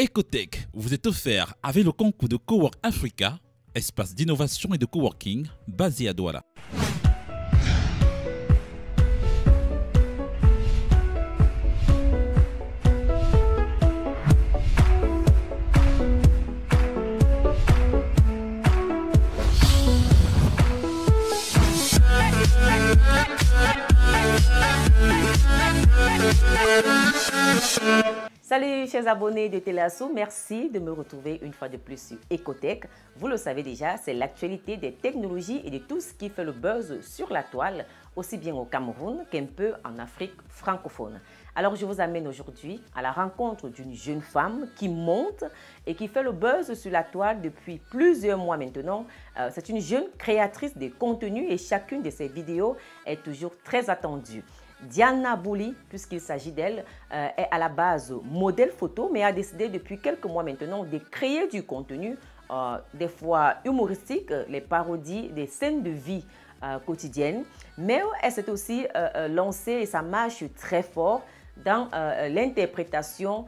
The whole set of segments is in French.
Ecotech vous est offert avec le concours de Cowork Africa, espace d'innovation et de coworking basé à Douala. Salut chers abonnés de Téléasso, merci de me retrouver une fois de plus sur Ecotech. Vous le savez déjà, c'est l'actualité des technologies et de tout ce qui fait le buzz sur la toile, aussi bien au Cameroun qu'un peu en Afrique francophone. Alors je vous amène aujourd'hui à la rencontre d'une jeune femme qui monte et qui fait le buzz sur la toile depuis plusieurs mois maintenant. C'est une jeune créatrice de contenu et chacune de ses vidéos est toujours très attendue. Diana Bouli, puisqu'il s'agit d'elle, est à la base modèle photo, mais a décidé depuis quelques mois maintenant de créer du contenu, des fois humoristique, les parodies des scènes de vie quotidiennes. Mais elle s'est aussi lancée et ça marche très fort dans l'interprétation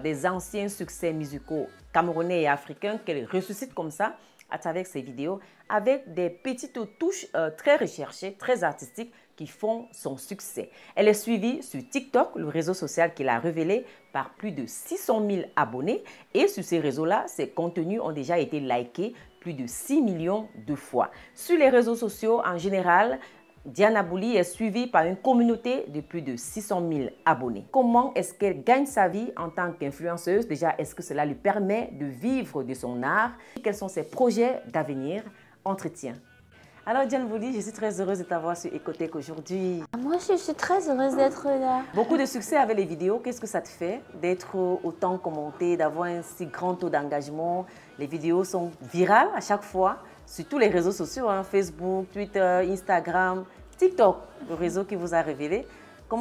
des anciens succès musicaux camerounais et africains qu'elle ressuscite comme ça à travers ses vidéos avec des petites touches très recherchées, très artistiques qui font son succès. Elle est suivie sur TikTok, le réseau social qu'il a révélé, par plus de 600 000 abonnés. Et sur ces réseaux-là, ses contenus ont déjà été likés plus de 6 millions de fois. Sur les réseaux sociaux en général, Diana Bouli est suivie par une communauté de plus de 600 000 abonnés. Comment est-ce qu'elle gagne sa vie en tant qu'influenceuse? Déjà, est-ce que cela lui permet de vivre de son art? Quels sont ses projets d'avenir? Entretien. Alors Diana Bouli, je suis très heureuse de t'avoir sur Ecotech aujourd'hui. Moi aussi, je suis très heureuse d'être là. Beaucoup de succès avec les vidéos. Qu'est-ce que ça te fait d'être autant commentée, d'avoir un si grand taux d'engagement? Les vidéos sont virales à chaque fois sur tous les réseaux sociaux, hein, Facebook, Twitter, Instagram, TikTok, le réseau qui vous a révélé.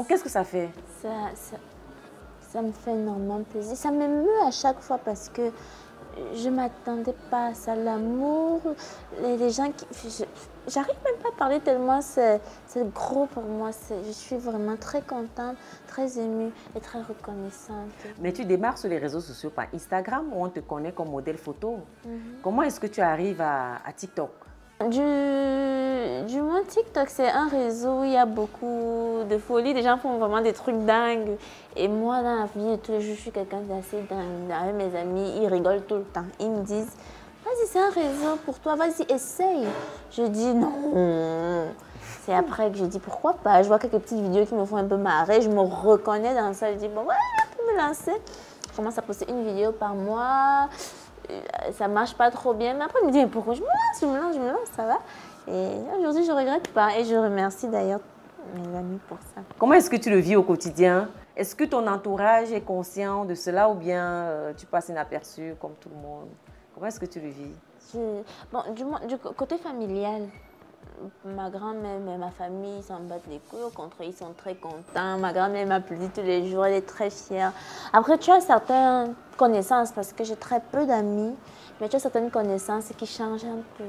Qu'est-ce que ça fait? Ça me fait énormément plaisir. Ça m'émeut à chaque fois parce que je ne m'attendais pas à ça. L'amour, les gens qui... J'arrive même pas à parler tellement c'est gros pour moi. Je suis vraiment très contente, très émue et très reconnaissante. Mais tu démarres sur les réseaux sociaux par Instagram où on te connaît comme modèle photo. Comment est-ce que tu arrives à TikTok? Du moins, TikTok, c'est un réseau où il y a beaucoup de folie. Les gens font vraiment des trucs dingues. Et moi, dans la vie de tous les jours, je suis quelqu'un d'assez dingue. Avec mes amis, ils rigolent tout le temps. Ils me disent, vas-y, c'est un réseau pour toi, vas-y, essaye. Je dis non. C'est après que je dis pourquoi pas. Je vois quelques petites vidéos qui me font un peu marrer. Je me reconnais dans ça. Je dis, bon, ouais, je peux me lancer. Je commence à poster une vidéo par mois. Ça marche pas trop bien, mais après je me dis mais pourquoi je me lance, ça va. Et aujourd'hui je regrette pas et je remercie d'ailleurs mes amis pour ça. Comment est-ce que tu le vis au quotidien? Est-ce que ton entourage est conscient de cela ou bien tu passes inaperçu comme tout le monde? Comment est-ce que tu le vis? Bon, du côté familial, ma grand-mère et ma famille s'en battent les couilles, au contraire, ils sont très contents. Ma grand-mère m'applaudit tous les jours, elle est très fière. Après, tu as certaines connaissances, parce que j'ai très peu d'amis, mais tu as certaines connaissances qui changent un peu,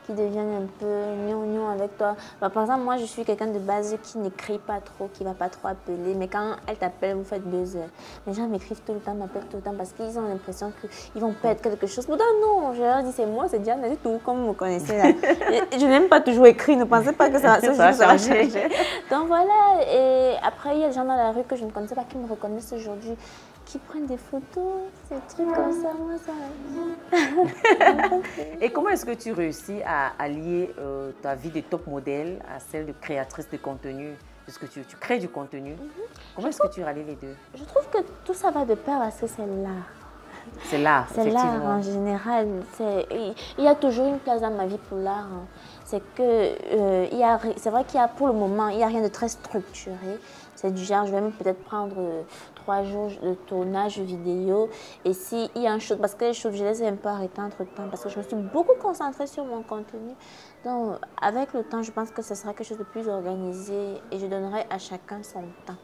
qui deviennent un peu gnangnan avec toi. Bah, par exemple, moi, je suis quelqu'un de base qui n'écrit pas trop, qui ne va pas trop appeler, mais quand elle t'appelle, vous faites 2 heures. Les gens m'écrivent tout le temps, m'appellent tout le temps, parce qu'ils ont l'impression qu'ils vont perdre quelque chose. Pourtant, non, je leur dis, c'est moi, c'est Diana, c'est tout, comme vous me connaissez là. Je n'aime pas toujours écrire, ne pensez pas que ça va changer. Donc voilà, et après, il y a des gens dans la rue que je ne connaissais pas qui me reconnaissent aujourd'hui, qui prennent des photos, ces trucs comme ça, moi ça... Et comment est-ce que tu réussis à allier ta vie de top modèle à celle de créatrice de contenu? Puisque tu crées du contenu. Comment est-ce que tu rallies les deux? Je trouve que tout ça va de pair parce que c'est l'art. C'est l'art, c'est l'art en général. Il y a toujours une place dans ma vie pour l'art. Hein. C'est vrai qu'il y a pour le moment, il n'y a rien de très structuré. C'est du genre, je vais même peut-être prendre 3 jours de tournage vidéo. Et s'il y a un shoot, parce que les shoots, je les ai un peu arrêtés entre temps, parce que je me suis beaucoup concentrée sur mon contenu. Donc, avec le temps, je pense que ce sera quelque chose de plus organisé et je donnerai à chacun son temps.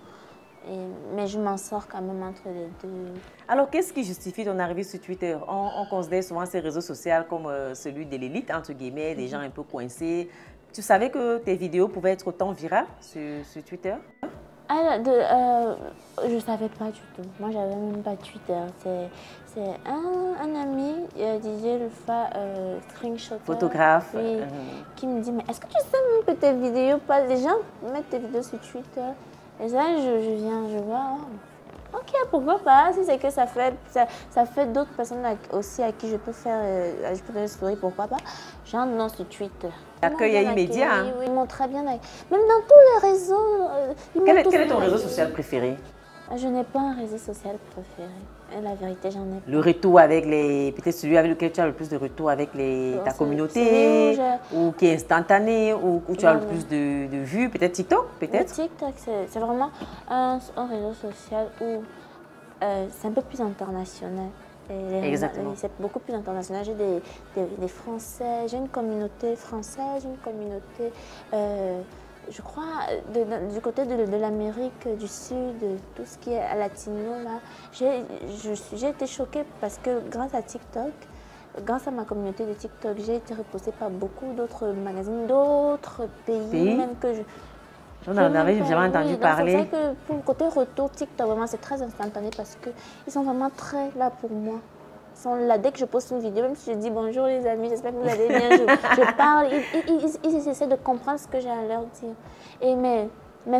Mais je m'en sors quand même entre les deux. Alors, qu'est-ce qui justifie ton arrivée sur Twitter? On considère souvent ces réseaux sociaux comme celui de l'élite, entre guillemets, des gens un peu coincés. Tu savais que tes vidéos pouvaient être autant virales sur Twitter? Je ne savais pas du tout. Moi, j'avais même pas Twitter. C'est un ami, DJ Lufa, screenshotter, Photographe. oui, qui me dit, mais est-ce que tu sais même que tes vidéos passent? Les gens mettent tes vidéos sur Twitter. Et ça, je viens, je vois. Oh, ok, pourquoi pas? Si c'est que ça fait d'autres personnes aussi à qui je peux faire, je peux donner story, pourquoi pas? J'entre dans ce Twitter. L'accueil immédiat. Hein. Oui, ils m'ont très bien accueilli. Même dans tous les réseaux. Quel est ton réseau social préféré? Je n'ai pas un réseau social préféré. Et la vérité, j'en ai pas. Le retour avec les... Peut-être celui avec lequel tu as le plus de retour avec ta communauté, ou qui est instantané, ou où tu as le plus de vues, peut-être TikTok, peut-être? TikTok, c'est vraiment un réseau social où c'est un peu plus international. Exactement. C'est beaucoup plus international. J'ai des Français, j'ai une communauté française, une communauté, je crois, du côté de l'Amérique du Sud, tout ce qui est latino, là. J'ai été choquée parce que grâce à TikTok, grâce à ma communauté de TikTok, j'ai été repostée par beaucoup d'autres magazines, d'autres pays, même que je... On en avait jamais entendu parler. C'est vrai que pour le côté retour TikTok, vraiment, c'est très instantané parce qu'ils sont vraiment très là pour moi. Ils sont là dès que je poste une vidéo, même si je dis bonjour les amis, j'espère que vous allez bien, je parle, ils essaient de comprendre ce que j'ai à leur dire. Et mais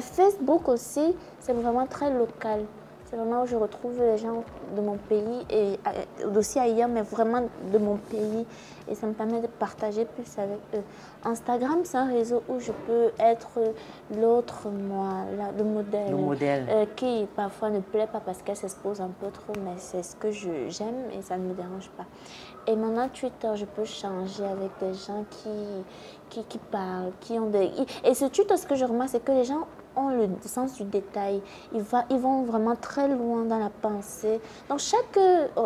Facebook aussi, c'est vraiment très local. C'est vraiment où je retrouve les gens de mon pays et aussi ailleurs, mais vraiment de mon pays. Et ça me permet de partager plus avec eux. Instagram, c'est un réseau où je peux être l'autre moi, le modèle. Le modèle. Qui parfois ne plaît pas parce qu'elle s'expose un peu trop, mais c'est ce que j'aime et ça ne me dérange pas. Et maintenant, Twitter, je peux changer avec des gens qui parlent, qui ont des... Et ce Twitter, ce que je remarque, c'est que les gens ont le sens du détail. Ils vont vraiment très loin dans la pensée. Donc, chaque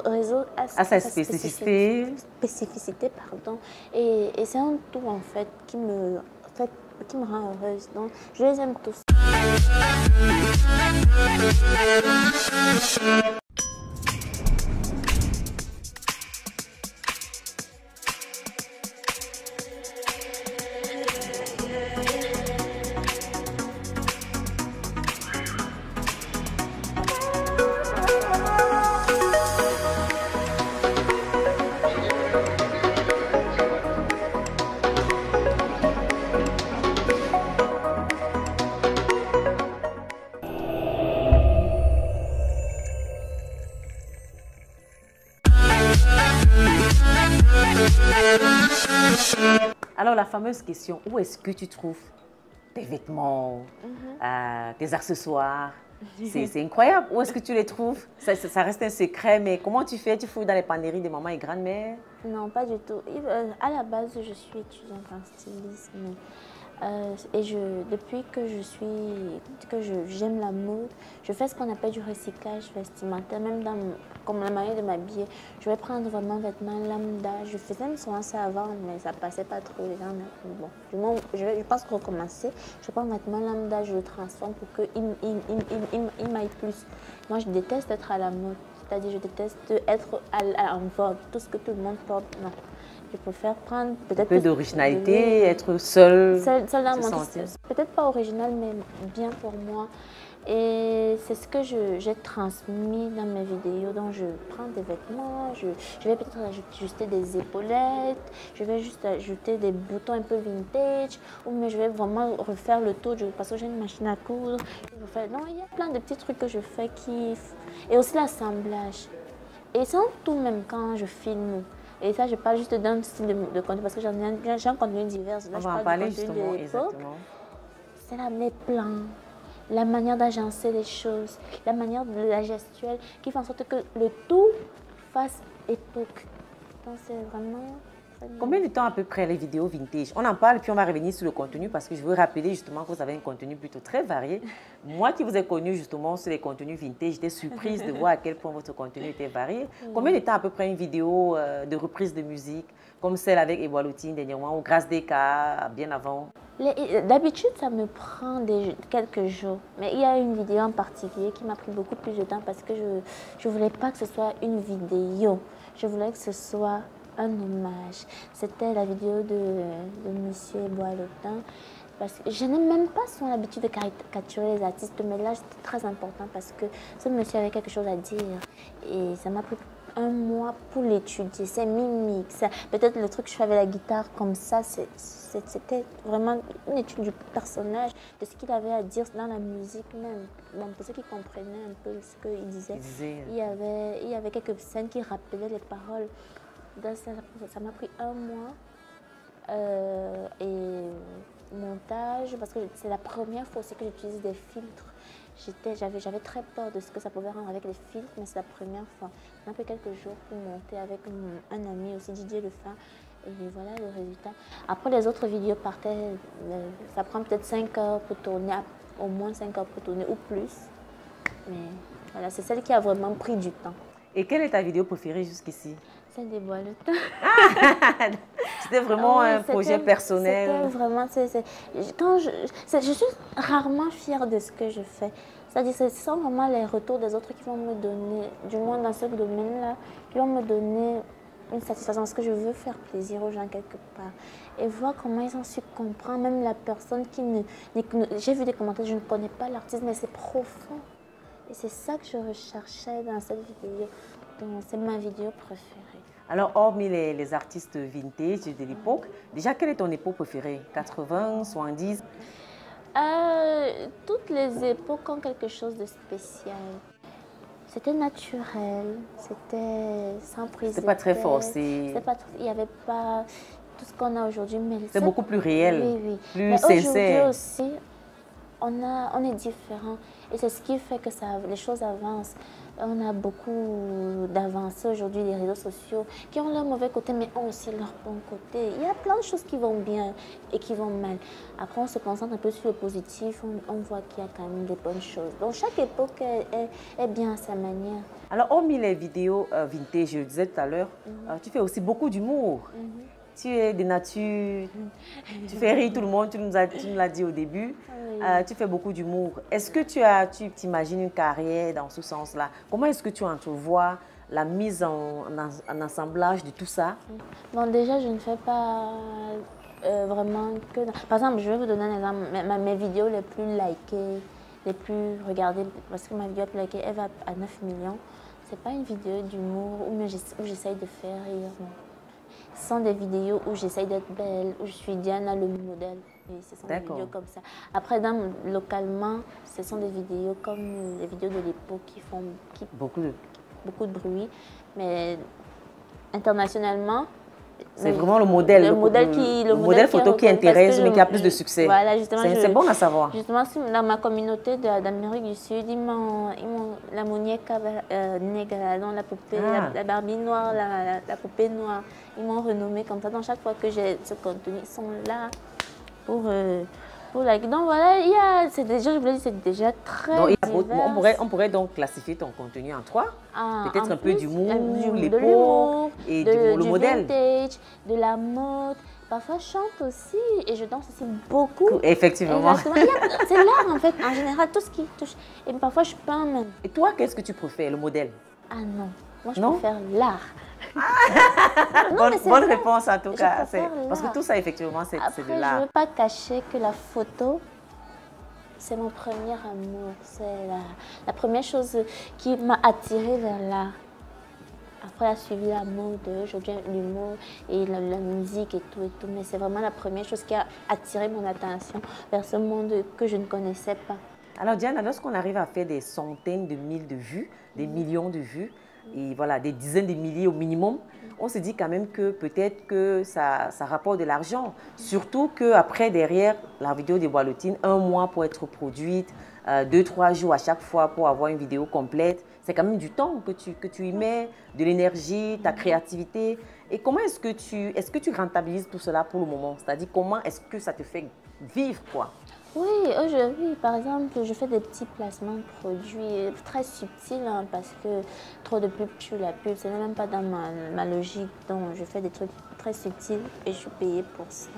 réseau a sa spécificité. Pardon. Et c'est un tout, en fait, qui me rend heureuse. Donc, je les aime tous. Alors, la fameuse question, où est-ce que tu trouves tes vêtements, tes accessoires? C'est incroyable. Où est-ce que tu les trouves? Ça reste un secret, mais comment tu fais? Tu fouilles dans les panneries des mamans et grand-mères? Non, pas du tout. À la base, je suis étudiante en stylisme. Et depuis que j'aime la mode, je fais ce qu'on appelle du recyclage vestimentaire, même comme la manière de m'habiller. Je vais prendre vraiment un vêtement lambda. Je faisais même souvent ça avant, mais ça passait pas trop. Les gens, bon, je pense recommencer. Je prends un vêtement lambda, je le transforme pour qu'il m'aille plus. Moi, je déteste être à la mode. C'est-à-dire, je déteste être en vogue. Tout ce que tout le monde porte, non. Je préfère prendre peut-être un peu d'originalité, être seule dans mon style. Peut-être pas original, mais bien pour moi. Et c'est ce que j'ai transmis dans mes vidéos. Donc, je prends des vêtements, je vais peut-être ajuster des épaulettes, je vais juste ajouter des boutons un peu vintage, mais je vais vraiment refaire le tour parce que j'ai une machine à coudre. Non, il y a plein de petits trucs que je fais et aussi l'assemblage. Et c'est en tout, même quand je filme. Et ça, je parle juste d'un style de contenu parce que j'ai un contenu divers. Là, on va en parler justement, exactement. C'est les plans, la manière d'agencer les choses, la manière de la gestuelle qui fait en sorte que le tout fasse époque. Donc, c'est vraiment... Combien de temps à peu près les vidéos vintage? On en parle puis on va revenir sur le contenu parce que je veux rappeler justement que vous avez un contenu plutôt très varié. Moi qui vous ai connu justement sur les contenus vintage, j'étais surprise de voir à quel point votre contenu était varié. Combien de temps à peu près une vidéo de reprise de musique comme celle avec Eboaloutine dernièrement ou Grâce Deka bien avant? D'habitude, ça me prend quelques jours. Mais il y a une vidéo en particulier qui m'a pris beaucoup plus de temps parce que je ne voulais pas que ce soit une vidéo. Je voulais que ce soit un hommage. C'était la vidéo de Monsieur Eboaloutine. Parce que je n'ai même pas souvent l'habitude de caricaturer les artistes, mais là, c'était très important parce que ce monsieur avait quelque chose à dire. Et ça m'a pris un mois pour l'étudier. C'est mimique. Peut-être le truc que je fais avec la guitare comme ça, c'était vraiment une étude du personnage, de ce qu'il avait à dire dans la musique même. Bon, pour ceux qui comprenaient un peu ce qu'il disait, il y avait quelques scènes qui rappelaient les paroles. Donc, ça m'a pris un mois. Et montage, parce que c'est la première fois aussi que j'utilise des filtres. J'avais très peur de ce que ça pouvait rendre avec les filtres, mais c'est la première fois. On a pris quelques jours pour monter avec un ami aussi, Didier Lefin, et voilà le résultat. Après, les autres vidéos partaient, ça prend peut-être 5 heures pour tourner, au moins 5 heures pour tourner, ou plus. Mais voilà, c'est celle qui a vraiment pris du temps. Et quelle est ta vidéo préférée jusqu'ici? Celle des bois le temps. C'était vraiment un projet personnel. C'était vraiment... je suis rarement fière de ce que je fais. C'est-à-dire que ce sont vraiment les retours des autres qui vont me donner, du moins dans ce domaine-là, qui vont me donner une satisfaction parce que je veux faire plaisir aux gens quelque part. Et voir comment ils ont su comprendre, même la personne qui ne... J'ai vu des commentaires, je ne connais pas l'artiste, mais c'est profond. Et c'est ça que je recherchais dans cette vidéo. Donc, c'est ma vidéo préférée. Alors, hormis les artistes vintage de l'époque, déjà, quelle est ton époque préférée? 80, 70? Toutes les époques ont quelque chose de spécial. C'était naturel, c'était sans prise. C'était pas très forcé. Il n'y avait pas tout ce qu'on a aujourd'hui. C'est beaucoup plus réel, oui. plus sincère. Aujourd'hui aussi, on est différent. Et c'est ce qui fait que les choses avancent. On a beaucoup d'avancées aujourd'hui, les réseaux sociaux, qui ont leur mauvais côté, mais ont aussi leur bon côté. Il y a plein de choses qui vont bien et qui vont mal. Après, on se concentre un peu sur le positif, on voit qu'il y a quand même des bonnes choses. Donc, chaque époque est bien à sa manière. Alors, hormis les vidéos vintage, je le disais tout à l'heure, tu fais aussi beaucoup d'humour. Tu es de nature, tu fais rire tout le monde, tu nous l'as dit au début. Oui. Tu fais beaucoup d'humour. Est-ce que tu t'imagines une carrière dans ce sens-là? Comment est-ce que tu entrevois la mise en assemblage de tout ça? Bon, déjà, je ne fais pas vraiment que... Par exemple, je vais vous donner un exemple. Mes vidéos les plus likées, les plus regardées, parce que ma vidéo la plus likée, elle va à 9 millions. Ce n'est pas une vidéo d'humour où j'essaye de faire rire. Non. Ce sont des vidéos où j'essaye d'être belle, où je suis Diana le modèle. Et ce sont des vidéos comme ça. Après, localement, ce sont des vidéos comme les vidéos de l'époque qui font beaucoup de bruit. Mais internationalement, c'est vraiment le modèle photo qui intéresse, mais qui a plus de succès. Voilà, justement, c'est bon à savoir. Justement, dans ma communauté d'Amérique du Sud, la muñeca negra, la poupée, la Barbie noire, la poupée noire, ils m'ont renommée comme ça. Donc, chaque fois que j'ai ce contenu, ils sont là pour donc voilà, je vous l'ai dit, c'est déjà très divers. On pourrait donc classifier ton contenu en 3. Peut-être un peu d'humour, l'époque et le modèle. Vintage, de la mode. Parfois, je chante aussi et je danse aussi beaucoup. Effectivement. C'est l'art en fait, en général, tout ce qui touche. Et parfois, je peins même. Et toi, qu'est-ce que tu préfères, le modèle? Ah non, moi je préfère l'art. Bonne réponse en tout cas. Parce que tout ça, effectivement, c'est de l'art. Je ne veux pas cacher que la photo, c'est mon premier amour. C'est la première chose qui m'a attirée vers l'art. Après, a suivi la mode, aujourd'hui l'humour et la musique et tout. Mais c'est vraiment la première chose qui a attiré mon attention vers ce monde que je ne connaissais pas. Alors Diana, lorsqu'on arrive à faire des centaines de milliers de vues, des millions de vues, et voilà, des dizaines de milliers au minimum, on se dit quand même que peut-être que ça rapporte de l'argent. Surtout qu'après, derrière la vidéo des Bois-le-Tin, un mois pour être produite, 2-3 jours à chaque fois pour avoir une vidéo complète, c'est quand même du temps que tu y mets, de l'énergie, ta créativité. Et comment est-ce que tu rentabilises tout cela pour le moment? C'est-à-dire, comment est-ce que ça te fait vivre, quoi? Oui, aujourd'hui, par exemple, je fais des petits placements de produits très subtils parce que trop de pub sur la pub, ce n'est même pas dans ma logique. Donc, je fais des trucs très subtils et je suis payée pour ça.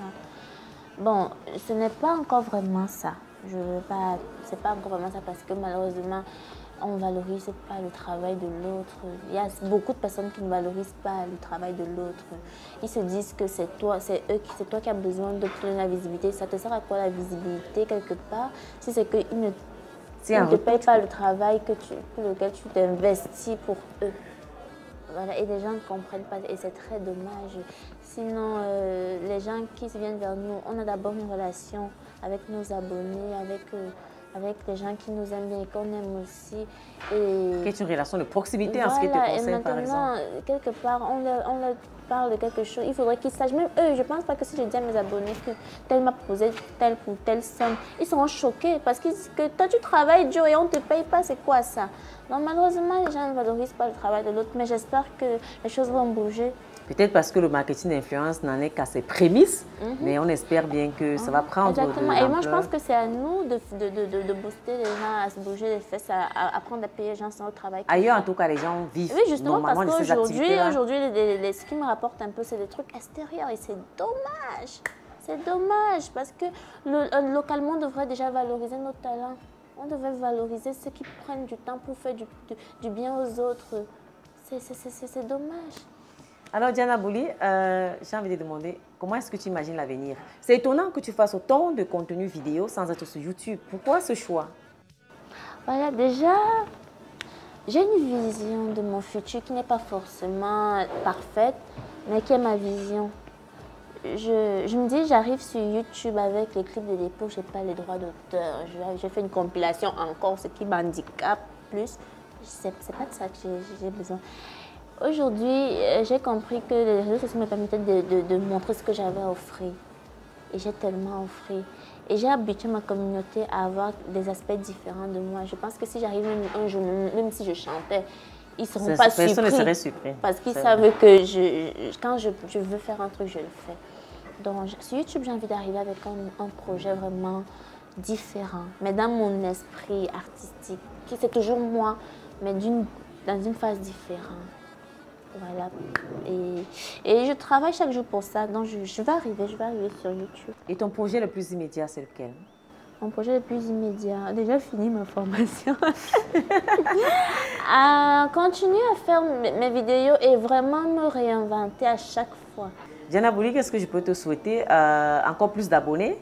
Bon, ce n'est pas encore vraiment ça. C'est pas encore vraiment ça parce que malheureusement, on ne valorise pas le travail de l'autre. Il y a beaucoup de personnes qui ne valorisent pas le travail de l'autre. Ils se disent que c'est toi, c'est toi qui as besoin de donner la visibilité. Ça te sert à quoi la visibilité quelque part si c'est qu'ils ne te payent pas le travail pour lequel tu t'investis pour eux. Voilà, et les gens ne comprennent pas et c'est très dommage. Sinon, les gens qui viennent vers nous, on a d'abord une relation avec nos abonnés, avec les gens qui nous aiment bien et qu'on aime aussi. Qui est une relation de proximité en ce qui te concerne, par exemple. Et maintenant, quelque part, on leur parle de quelque chose. Il faudrait qu'ils sachent, même eux, je ne pense pas que si je dis à mes abonnés que tel m'a proposé telle ou telle somme, ils seront choqués parce que toi, tu travailles dur et on ne te paye pas, c'est quoi ça? Donc malheureusement, les gens ne valorisent pas le travail de l'autre, mais j'espère que les choses vont bouger. Peut-être parce que le marketing d'influence n'en est qu'à ses prémices, mais on espère bien que ça va prendre de l'ampleur. Et moi, je pense que c'est à nous de booster les gens à se bouger les fesses, à apprendre à payer les gens sans le travail. Ailleurs, en tout cas, les gens vivent normalement de ces activités-là. Aujourd'hui, ce qui me rapporte un peu, c'est des trucs extérieurs et c'est dommage. C'est dommage parce que localement, on devrait déjà valoriser nos talents. On devrait valoriser ceux qui prennent du temps pour faire du bien aux autres. C'est dommage. Alors Diana Bouli, j'ai envie de demander, comment est-ce que tu imagines l'avenir? C'est étonnant que tu fasses autant de contenu vidéo sans être sur YouTube. Pourquoi ce choix? Voilà, déjà, j'ai une vision de mon futur qui n'est pas forcément parfaite, mais qui est ma vision. Je me dis, j'arrive sur YouTube avec les clips de l'époque, je n'ai pas les droits d'auteur. J'ai fait une compilation encore, ce qui m'handicape plus. C'est pas de ça que j'ai besoin. Aujourd'hui, j'ai compris que les réseaux sociaux me permettaient de montrer ce que j'avais à offrir. Et j'ai tellement offert. Et j'ai habitué ma communauté à avoir des aspects différents de moi. Je pense que si j'arrive un jour, même si je chantais, ils ne seront pas surpris. Personne ne serait surpris. Parce qu'ils savent que quand je veux faire un truc, je le fais. Donc sur YouTube, j'ai envie d'arriver avec un projet vraiment différent. Mais dans mon esprit artistique, qui c'est toujours moi, mais dans une phase différente. Voilà. Et je travaille chaque jour pour ça. Donc, je vais arriver sur YouTube. Et ton projet le plus immédiat, c'est lequel? Mon projet le plus immédiat, déjà fini ma formation. Continuer à faire mes vidéos et vraiment me réinventer à chaque fois. Diana Bouli, qu'est-ce que je peux te souhaiter? Encore plus d'abonnés?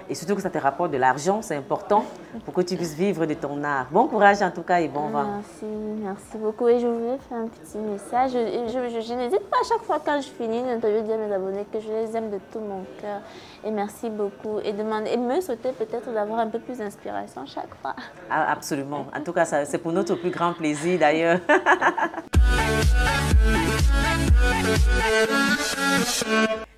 Et surtout que ça te rapporte de l'argent, c'est important pour que tu puisses vivre de ton art. Bon courage en tout cas et bon vent. Merci beaucoup. Et je voulais faire un petit message. Je n'hésite pas à chaque fois quand je finis une interview de dire à mes abonnés que je les aime de tout mon cœur. Et merci beaucoup. Et me souhaiter peut-être d'avoir un peu plus d'inspiration chaque fois. Ah, absolument. En tout cas, c'est pour notre plus grand plaisir d'ailleurs.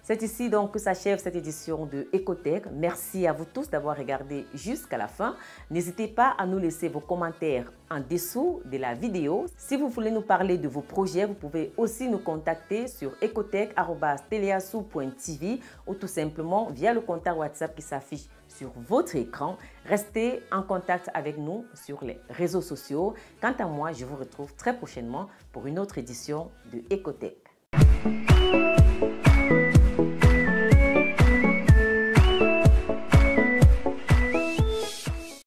C'est ici donc que s'achève cette édition de Ecotech. Merci à vous tous d'avoir regardé jusqu'à la fin. N'hésitez pas à nous laisser vos commentaires en dessous de la vidéo. Si vous voulez nous parler de vos projets, vous pouvez aussi nous contacter sur ecotech@teleasou.tv ou tout simplement via le contact WhatsApp qui s'affiche sur votre écran. Restez en contact avec nous sur les réseaux sociaux. Quant à moi, je vous retrouve très prochainement pour une autre édition de Ecotech.